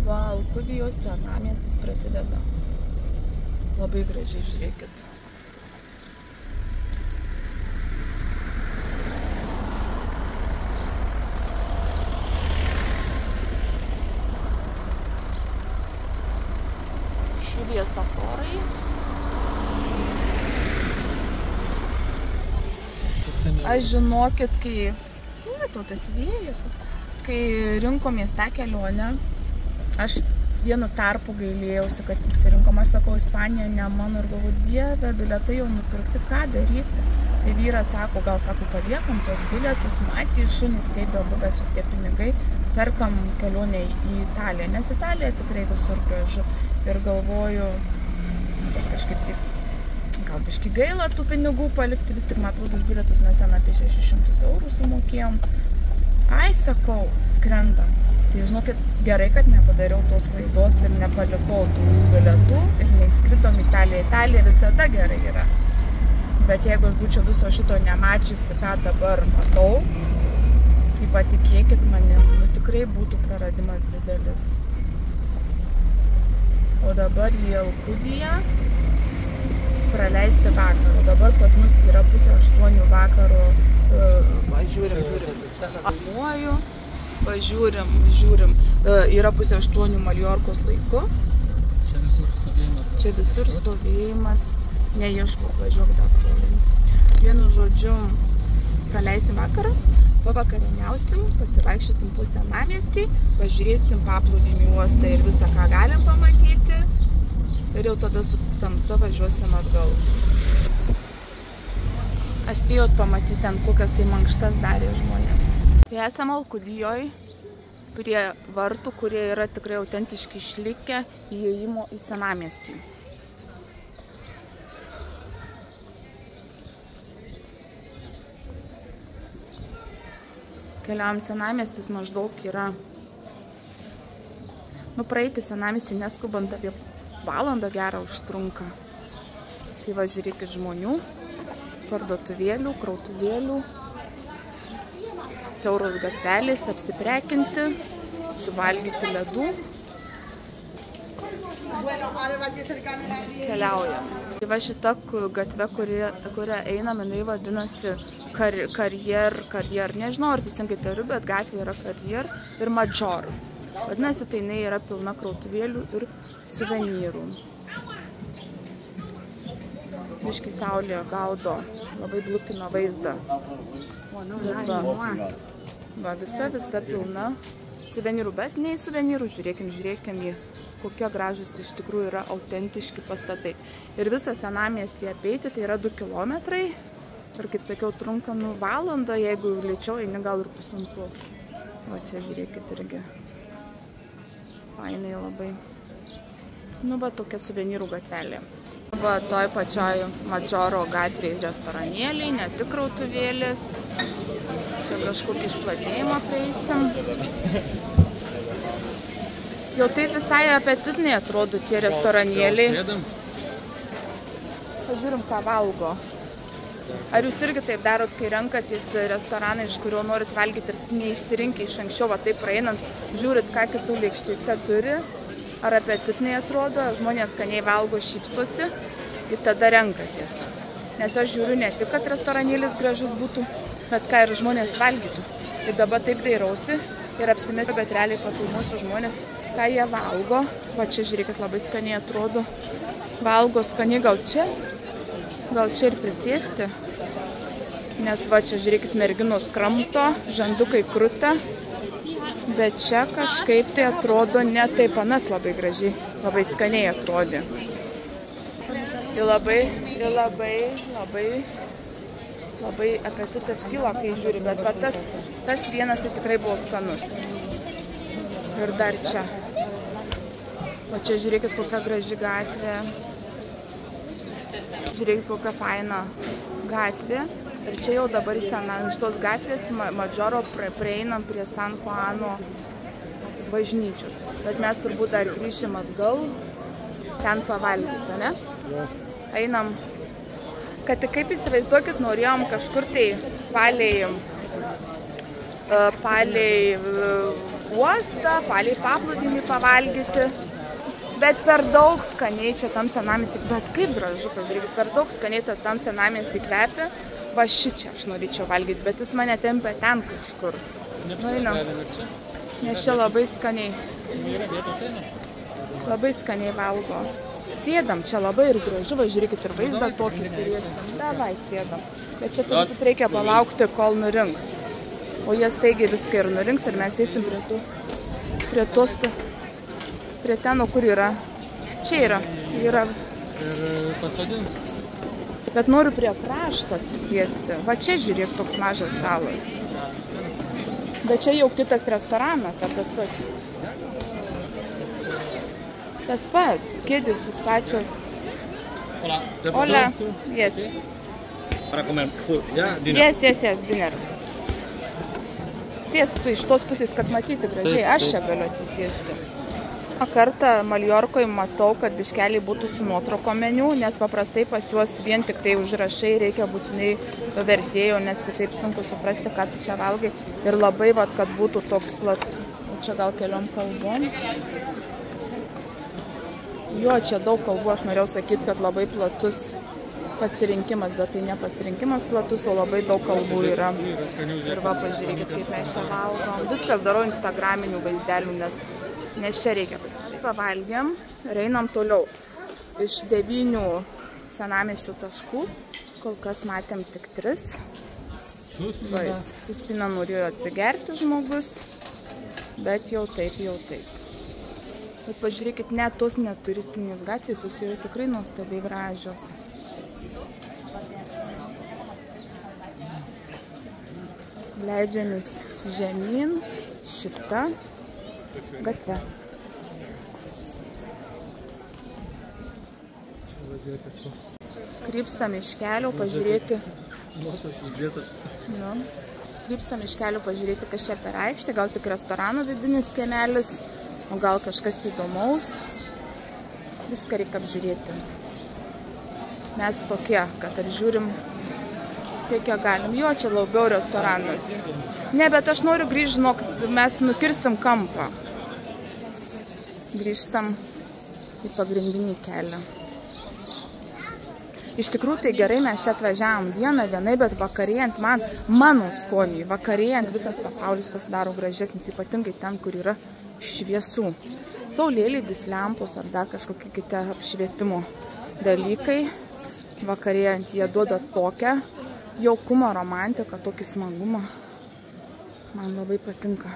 Va, Alkudijos senamiestis prasideda. Labai gražiai, žiūrėkit. Šviesoforai. Aš žinokit, kai tas vėjas, kai rinkomės tą kelionę, aš vienu tarpu gailėjausi, kad įsirinkom. Aš sakau, Ispanija ne mano, ir galvoju, Dieve, bilietai jau nupirkti, ką daryti? Tai vyras sako, gal sako, paliekam tos bilietus, matė šunys, kaip bebuvę čia tie pinigai, perkam kelionę į Italiją, nes Italija tikrai visur gražu. Ir galvoju, bet kažkaip taip, gal biški gaila tų pinigų palikti, vis tik matau, už bilietus mes ten apie 600 eurų sumokėjom. Ai, sakau, skrendam. Tai žinokit, gerai, kad nepadariau tos klaidos ir nepalikau tų bilietų ir neįskridom į Italiją. Italija visada gerai yra. Bet jeigu aš būčiau viso šito nemačiusi, ką dabar matau, tai patikėkit manim, tikrai būtų praradimas didelis. O dabar į Alkudiją praleisti vakarą. Dabar pas mus yra 7:30 vakaro. Žiūrim. Amuoju. Žiūrim. Yra 7:30 Maljorkos laiku. Čia visur stovėjimas. Neieškok, važiuok dar toliau. Vienu žodžiu, praleisim vakarą, pavakarieniausim, pasivaikščiosim po senamiestį, pažiūrėsim paplūdimį uostą ir visą, ką galim pamatyti. Ir jau tada su tamsa važiuosim atgal. Aš spėjot pamatyti ten, kokias tai mankštas darė žmonės. Tai esam Alkudijoj, prie vartų, kurie yra tikrai autentiški išlikę įėjimo į senamiestį. Keliavom senamiestis maždaug yra, praeiti senamiestį neskubant apie valandą gerą užtrunka. Tai va, žiūrėkit žmonių, parduotuvėlių, krautuvėlių, siauros gatvelės, apsiprekinti, suvalgyti ledų. Keliaujam. Tai va, šita gatve, kurią einam, jinai vadinasi Karjer, nežinau, ar teisingai tariu, bet gatvė yra Karjer ir Maggiore. Vadinasi, tai jinai yra pilna krautuvėlių ir suvenyrų. Biški saulė gaudo, labai blukina vaizdą. Va, visa pilna suvenyrų, bet ne į suvenyrų, žiūrėkim į kokie gražus iš tikrųjų yra autentiški pastatai. Ir visą senamiestį apeiti, tai yra 2 kilometrai. Ir kaip sakiau, trunka valandą, jeigu lėčiau eini, gal ir pusantros. Va čia žiūrėkit irgi. Fainai labai. Va tokia suvenyrų gatvelė. Va toj pačioj Maggioro gatvėje restoranėliai, ne tik krautuvėlės. Čia kažkokį išplatėjimą prieisim. Jau taip visai apetitiniai atrodo tie restoranėliai. Pažiūrim, ką valgo. Ar jūs irgi taip darot, kai renkatės restoraną, iš kurio norit valgyti ir neišsirinkę iš anksčiau, va taip praeinant, žiūrit, ką kitų lėkštėse turi, ar apetitiniai atrodo, žmonės skaniai valgo, šypsosi ir tada renkatės. Nes aš žiūriu ne tik, kad restoranėlis gražus būtų, bet ką ir žmonės valgytų. Ir dabar taip dairausi ir apsimesiu, bet realiai pafilmuosiu žmonės, ką jie valgo. Va čia žiūrėkit, labai skaniai atrodo. Valgo skaniai, gal čia ir prisėsti. Nes va čia žiūrėkit, merginos kramto, žandukai kruta. Bet čia kažkaip tai atrodo ne taip, anas labai gražiai, labai skaniai atrodė. Ir labai apetitas kyla, kai žiūri, bet va tas vienas tikrai buvo skanus. Ir dar čia. O čia žiūrėkit, kokia graži gatvė. Žiūrėkit, kokia faina gatvė. Ir čia jau dabar iš tos gatvės Maggioro prieinam prie San Juano bažnyčios. Bet mes turbūt dar grįšim atgal ten pavalgyti, ne? Einam. Kad kaip įsivaizduokit, norėjom kažkur tai palei uostą, palei paplūdimį pavalgyti. Bet per daug skaniai čia tam senamiestį, bet kaip gražu, pažiūrėkit, per daug skaniai tam senamiestį kvepia. Va šičia aš norėčiau valgyti, bet jis mane tempia ten kažkur. Nu, einam. Nes čia labai skaniai. Labai skaniai valgo. Sėdam, čia labai ir gražu, va žiūrėkit, ir vaizdą tokį turėsim. Davai, sėdam. Bet čia turbūt reikia palaukti, kol nurinks. O jie staigiai viską ir nurinks ir mes eisim prie ten, kur yra. Čia yra. Ir pasodins. Bet noriu prie krašto atsisėsti. Va čia žiūrėk, toks mažas stalas. Bet čia jau kitas restoranas, ar tas pats? Tas pats. Kėdės tos pačios. Hola. Yes. Para comer food, yeah? Dinner. Yes, dinner. Sėsk tu iš tos pusės, kad matyti gražiai. Aš čia galiu atsisėsti. Kartą Maljorkoje matau, kad biškeliai būtų su nuotrauko meniu, nes paprastai pas juos vien tik tai užrašai, reikia būtinai vertėjo, nes kitaip sunku suprasti, ką tu čia valgai. Ir labai, vat, kad būtų toks platus. Čia gal keliom kalbom. Jo, čia daug kalbų, aš norėjau sakyti, kad labai platus pasirinkimas, bet tai ne pasirinkimas platus, o labai daug kalbų yra. Ir va, pažiūrėkit, kaip mes čia valgom. Viskas darau instagraminių vaizdelių, nes čia reikia pasirinkti. Pavalgėm ir einam toliau. Iš 9 senamiesčių taškų, kol kas matėm tik 3. Suspina norėjo atsigerti žmogus, bet jau taip. Bet pažiūrėkit, net tos neturistinės gatvės jūs yra tikrai nuostabiai gražios. Leidžiamės žemyn šitą gatvę. Krypstam iš kelio pažiūrėti. Krypstam iš kelio pažiūrėti, kas čia per aikštę. Gal tik restorano vidinis kiemelis, o gal kažkas įdomaus. Viską reikia apžiūrėti. Mes tokie, kad ar žiūrim, kiek galim. Jo, čia labiau restoranas. Ne, bet aš noriu grįžti, žinok, mes nukirsim kampą. Grįžtam į pagrindinį kelią. Iš tikrųjų, tai gerai, mes čia atvažiavom vienai, bet vakarėjant mano skoniai, vakarėjant visas pasaulis pasidaro gražesnis, ypatingai ten, kur yra šviesų. Saulėlydis, lempos ar dar kažkokie kiti apšvietimo dalykai. Vakarėjant jie duoda tokią jaukumą, romantiką, tokį smagumą. Man labai patinka.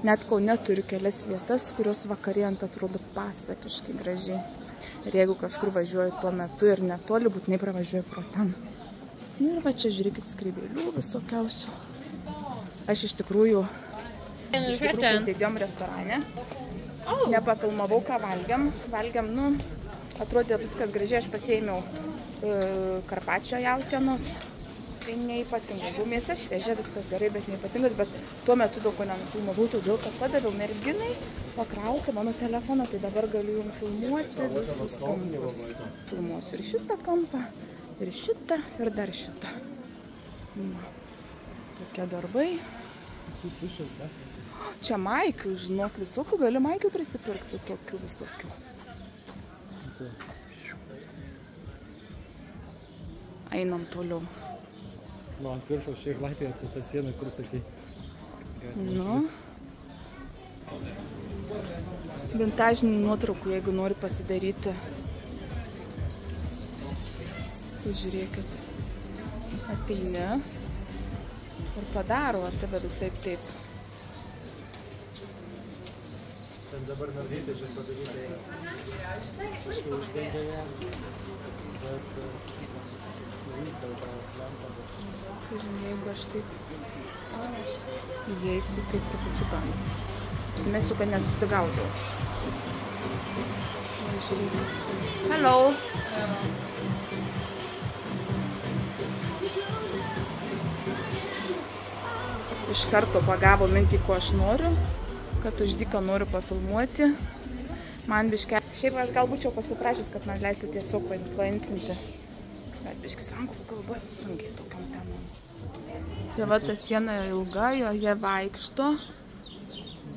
Net Kaune turiu kelias vietas, kurios vakarėjant atrodo pasakiškai gražiai. Ir jeigu kažkur važiuoju tuo metu ir netoli, būtinai pravažiuoju pro ten. Ir va čia žiūrėkit skrybėlių visokiausių. Aš iš tikrųjų sėdėjom restorane. Nepafilmavau, ką valgiam. Valgiam, atrodė viskas gražiai. Aš pasiėmiau karpačio jautienos. Tai neipatingai. Mėsa šviežia, viskas gerai, bet neipatingas. Bet tuo metu daug ko nenufilmavau, todėl kad padaviau merginai pakrauti mano telefoną. Tai dabar galiu jums filmuoti visus kampus. Filmuosiu ir šitą kampą, ir šitą, ir dar šitą. Tokie darbai. Čia maikių, žinok, visokių. Gali maikių prisipirkti, tokių visokių. Einam toliau. Ant viršaus šiek laipė, čia ta siena, kur sakei. Vintažinių nuotraukų, jeigu nori pasidaryti. Žiūrėkit. Ateini ir padaro tave visai taip. Ten dabar mergaitė čia padaryti. Kažkai uždengė ją. Bet jeigu aš taip įeisiu, tai trupučiuką apsimesiu, kad nesusigaudau. Hello! Iš karto pagavo mintį, ko aš noriu, kad už dyką noriu pafilmuoti. Man biške... Šiaip aš gal būčiau pasiprašęs, kad man leistų tiesiog painfluencinti. Bet biškis anglų kalba sunkiai tokiam temam. Tai va, ta siena ilga, joje vaikšto.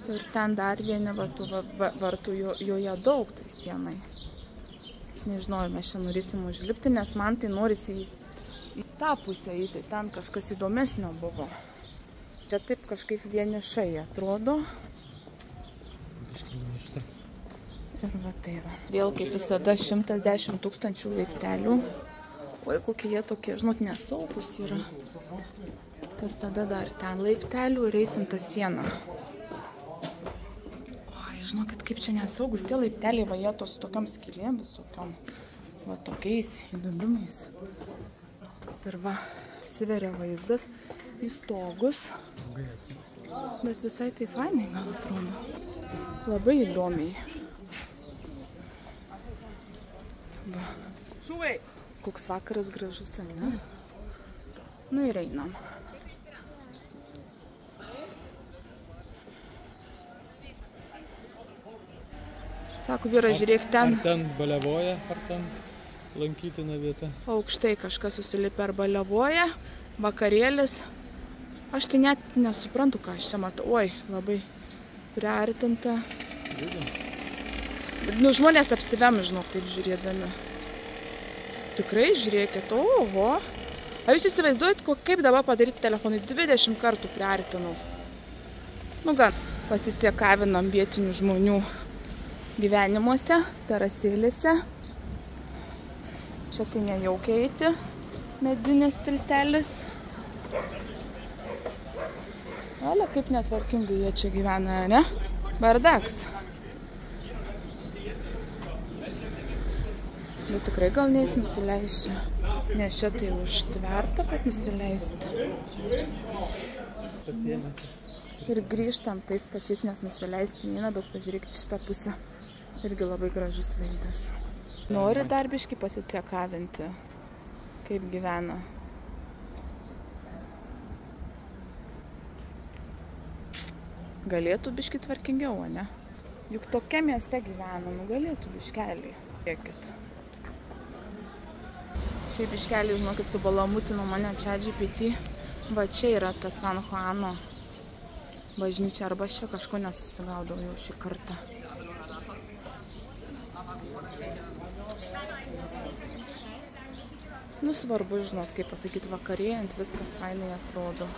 Ir ten dar vieni vartų joje daug tai sienai. Nežinau, mes čia norėsim užlipti, nes man tai norisi į tą pusę eiti. Ten kažkas įdomesnio buvo. Čia taip kažkaip vienišai atrodo. Ir va tai va. Vėl kaip visada 110 000 laiptelių. Oi, kokie jie tokie, žinot, nesaugus yra. Ir tada dar ten laiptelių ir eisim tą sieną. Oi, žinokit, kaip čia nesaugus. Tie laipteliai va jie tos tokiam skylėm visokiom. Va tokiais įdubimais. Ir va, atsiveria vaizdas į stogus. Bet visai tai fainai, gal atrodo. Labai įdomiai. Va. Koks vakaras gražus, ne? Nu ir einam. Sako, vyras, žiūrėk ten. Ar ten baliavoja, ar ten lankytina vieta? Aukštai kažkas susilipė ar baliavoja, vakarėlis. Aš tai net nesuprantu, ką aš čia matau. Oi, labai priartinta. Nu, žmonės apsivem, žinok, taip žiūrėdami. Tikrai, žiūrėkit, oho. A jūs įsivaizduojat, kaip dabar padaryti telefonai? 20 kartų priartinau. Nu, gan pasiciekavinam vietinių žmonių gyvenimuose, terasėlėse. Čia tai nejaukiai eiti, medinis tiltelis. Ale, kaip netvarkingai jie čia gyvena, ne? Bardaks. Bet tikrai gal neis nusileisiu, nes čia tai užtverta, kad nusileisti. Ir grįžtam tais pačiais, nes nusileisti neina, bet pažiūrėkit šitą pusę. Irgi labai gražus vaizdas. Nori dar biškį pasiciekavinti, kaip gyvena. Galėtų biškį tvarkingiau, ne? Juk tokia mieste gyvena, nu galėtų biškelį. Žiūrėkit. Taip biškelį, žinokit, subalamutino mane ChatGPT. Va čia yra ta San Juano bažnyčia, arba čia kažko nesusigaudau jau šį kartą. Nu svarbu, žinot, kaip pasakyti, vakarėjant viskas fainai atrodo.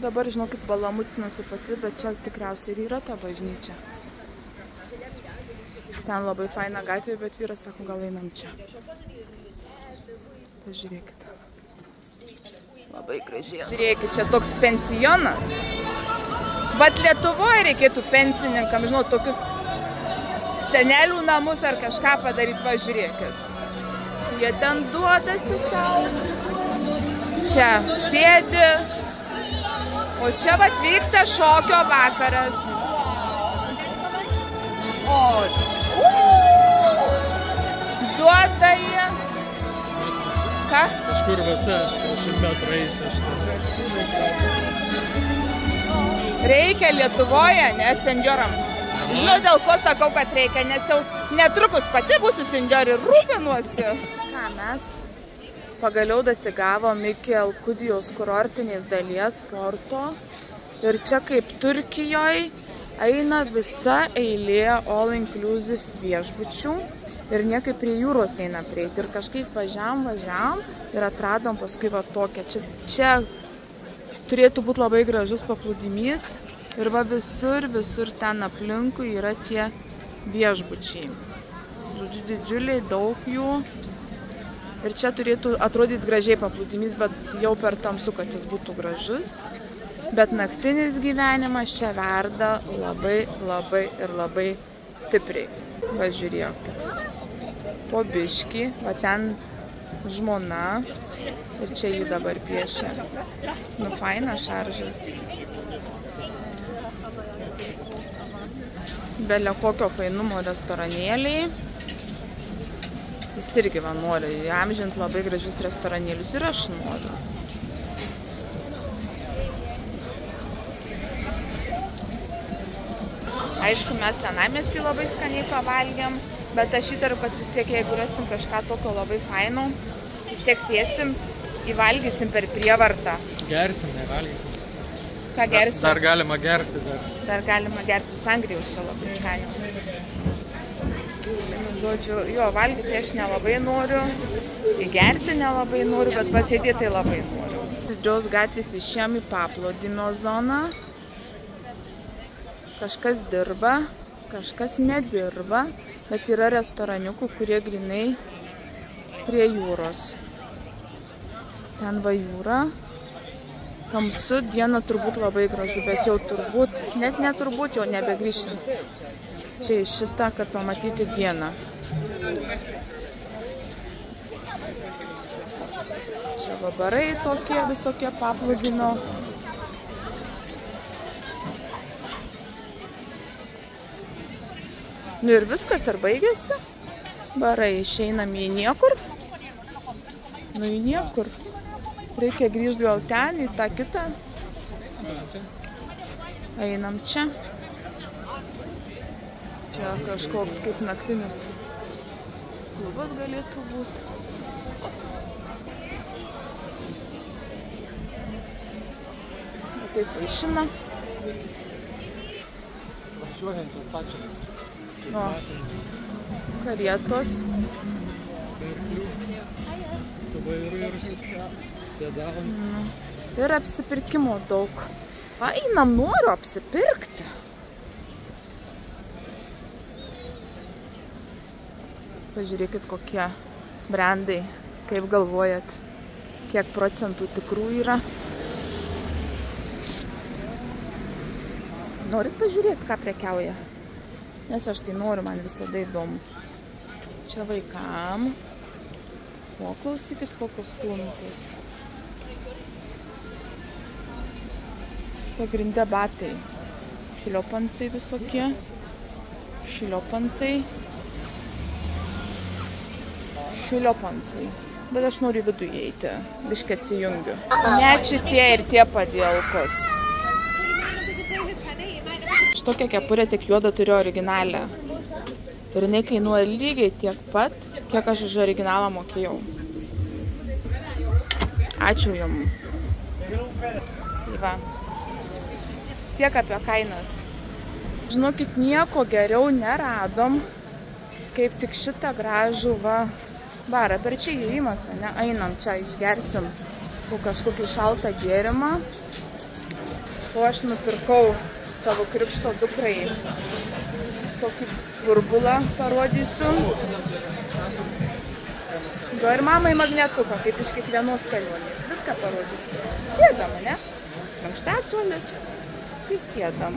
Dabar, žinokit, balamutinasi pati, bet čia tikriausiai ir yra ta bažnyčia. Ten labai faina gatvė, bet vyras sako, gal einam čia. Pažiūrėkit. Labai gražiai. Žiūrėkit, čia toks pensionas. Vat Lietuvoje reikėtų pensininkam, žinot, tokius senelių namus ar kažką padaryti, va žiūrėkit. Jie ten duodasi savo. Čia sėdi. O čia vat vyksta šokio vakaras. O duoda jie. Ką? Kažkur va čia, 100 metrų eisi. Reikia Lietuvoje, ne, senjoram. Žinau, dėl ko sakau, kad reikia, nes jau netrukus pati būsiu senjorė ir rūpinuosi. Ką mes pagaliau dasigavom iki Alkudijos kurortinės dalies porto. Ir čia kaip Turkijoje eina visa eilė all-inclusive viešbučių. Ir niekaip prie jūros neina prieiti. Ir kažkaip važiavom ir atradom paskui va tokią. Čia turėtų būti labai gražus paplūdimys. Ir va visur ten aplinkui yra tie viešbučiai. Žodžiu, didžiuliai, daug jų. Ir čia turėtų atrodyti gražiai paplūdimys, bet jau per tamsu, kad jis būtų gražus. Bet naktinis gyvenimas čia verda labai stipriai. Pažiūrėkit. Po biškį, va ten žmona. Ir čia jį dabar piešia. Nu, faina šaržas. Belia kokio fainumo restoranėliai. Jis irgi va nori įamžinti labai gražius restoranėlius ir aš noriu. Aišku, mes senamiestį labai skaniai pavalgėm, bet aš įtariu, kad vis tiek, jeigu rasim kažką tokio labai faino, vis tiek sėsim, įvalgysim per prievartą. Gersim, nevalgysim. Ką gersi? Dar galima gerti. Dar galima gerti sangrijos, čia labai skanios. Žodžiu, jo, valgyti aš nelabai noriu, gerti nelabai noriu, bet pasėdėti labai noriu. Didžios gatvės išėjom į paplūdimio zoną. Kažkas dirba, kažkas nedirba, bet yra restoraniukų, kurie grinai prie jūros. Ten va jūra. Tamsu, diena turbūt labai gražu, bet jau turbūt, net neturbūt, jau nebegrįšim. Čia į šitą, kad pamatyti dieną. Čia vabarai tokie, visokie paplūdimio. Nu ir viskas, ir baigėsi. Barai, išeinam į niekur. Nu į niekur. Reikia grįžti gal ten, į tą kitą. Einam čia. Čia kažkoks kaip naktinis klubas galėtų būti. Taip vaišina. Važiuojančios pačios. O, karietos. Ir apsipirkimo daug. Einam, noriu apsipirkti. Pažiūrėkit, kokie brandai. Kaip galvojat, kiek procentų tikrų yra. Norit pažiūrėti, ką prekiauja? Nes aš tai noriu, man visada įdomu. Čia vaikam. O, klausykit, kokios klumpės. Pagrinde batai. Šiliopansai visokie. Šiliopansai. Bet aš noriu vidų įeiti. Biškį atsijungiu. Net šitie ir tie padėlkos. Šitokią kepurę tik juodą turiu originalę. Ir jinai kainuoja lygiai tiek pat, kiek aš už originalą mokėjau. Ačiū jums. Tai va. Tiek apie kainas. Žinokit, nieko geriau neradom, kaip tik šitą gražų barą. Per čia įėjimas, ne? Einam čia, išgersim kažkokį šaltą gėrimą. O aš nupirkau savo krikšto dukrai tokį burbulą parodysiu. Ir mamai magnetuką, kaip iš kiekvienos kelionės. Viską parodysiu. Sėdam, ne? Mankštasuolis. Tai sėdam.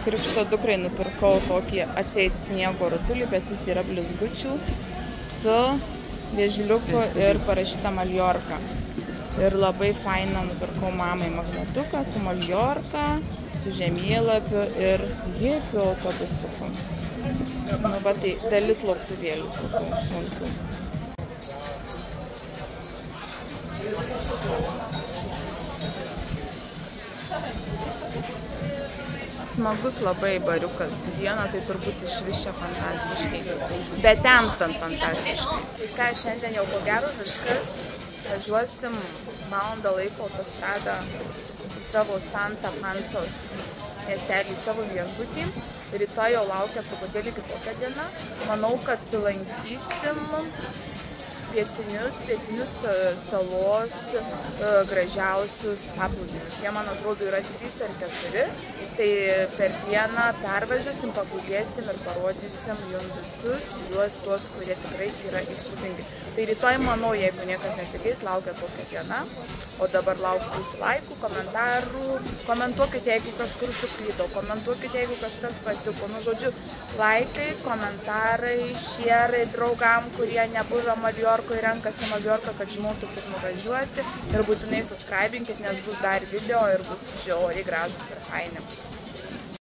Krikšto dukrai nupirkau tokį atseit sniego rutulį, bet jis yra blizgučių su vėžliuku ir parašyta Maljorka. Ir labai fainą nupirkau mamai magnetuką su Maljorka, su žemėlapiu ir hipių autobusiuku. Nu, va tai dalis lauktuvėlių smulkių. Smagus labai bariukas. Dieną tai turbūt išvišia fantastiškai. Bet temstant fantastiškai. Ką, šiandien jau ko gero viskas. Važiuosim valandą laiko autostradą į savo Santa Pansos miestelį, į savo viešbutį. Rytoj jau laukia truputėlį kitokia diena. Manau, kad lankysim pietinius salos gražiausius paplūdimius. Jie, man atrodo, yra 3 ar 4. Tai per dieną pervažiuosim, paplūdėsim ir parodysim jums visus juos tuos, kurie tikrai yra įspūdingi. Tai rytoj, manau, jeigu niekas nesikeis, laukia tokia diena. O dabar laukiu jūsų laikų, komentarų. Komentuokite, jeigu kažkur suklydau. Komentuokite, jeigu kažkas patiko. Nu, žodžiu, laikai, komentarai, šėrai draugam, kurie nebuvę Maljorkoje, renkasi Maljorką, kad žinotų, kaip nuvažiuoti. Ir būtinai subscribinkit, nes bus dar video ir bus žiauriai gražus ir faini.